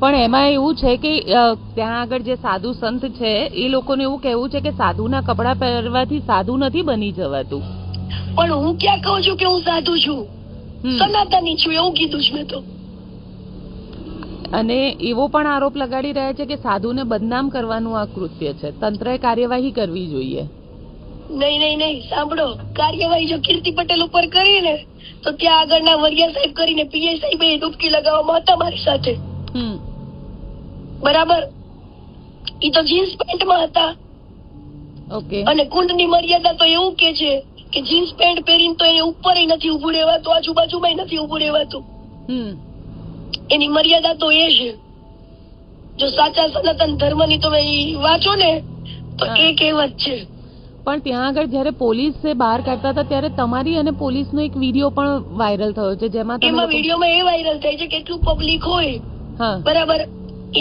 પણ એમાં એવું છે કે ત્યાં આગળ જે સાધુ સંત છે એ લોકોને એવું કહેવું છે કે સાધુના કપડાં પહેરવાથી સાધુ નથી બની જવાતું. પણ હું ક્યાં કહું છું કે હું સાધુ છું, સનાતની છું એવું કીધું છે મેં તો. અને એવો પણ આરોપ લગાડી રહ્યા છે કે સાધુને બદનામ કરવાનું આ કૃત્ય છે, તંત્રએ કાર્યવાહી કરવી જોઈએ. નહીં નહીં નહીં, સાંભળો, કાર્યવાહી જો કીર્તિ પટેલ ઉપર કરી ને તો ત્યાં આગળના વરિયા સાહેબ કરીને પીઆઈ સાહેબે ડૂબકી લગાવવામાં હતા મારી સાથે. બરાબર, ઈ તો જીન્સ પેન્ટમાં હતા. ઓકે. અને કુંડની મર્યાદા તો એવું કે છે કે જીન્સ પેન્ટ પહેરીને તો એને ઉપર નથી ઉભું રહેવાતું, આજુબાજુમાં નથી ઉભું રહેવાતું. એની મર્યાદા તો એ છે. જો સાચા સનાતન ધર્મની તમે વાંચો ને તો એ કહેવત છે. પણ ત્યાં આગળ જ્યારે પોલીસે બહાર કાઢતા હતા ત્યારે તમારી અને પોલીસનો એક વિડીયો પણ વાયરલ થયો છે, જેમાં એમાં વિડીયોમાં એ વાયરલ થાય છે કે એટલું પબ્લિક હોય, બરાબર,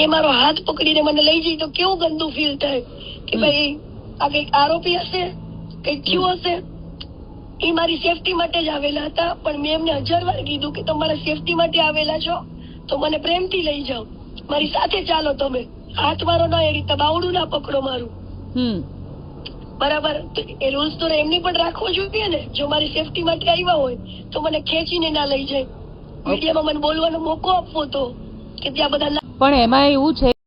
એ મારો હાથ પકડીને મને લઈ જાય તો કેવું ગંદુ ફીલ થાય કે ભાઈ આ કઈક આરોપી હશે, કઈક થયું હશે. એ મારી સેફટી માટે જ આવેલા હતા, પણ મેં એમને 1000 વાર કીધું કે તમારા સેફટી માટે આવેલા છો તો મને પ્રેમથી લઈ જાઓ, મારી સાથે ચાલો, તમે હાથ મારો ના, એ રીતે બાવડું ના પકડો મારું. બરાબર, એ રૂલ્સ તો એમની પણ રાખવો જોઈએ ને. જો મારી સેફટી માટે આવ્યા હોય તો મને ખેંચીને ના લઈ જાય, મીડિયામાં મને બોલવાનો મોકો આપવો તો કે ત્યાં બધા. પણ એમાં એવું છે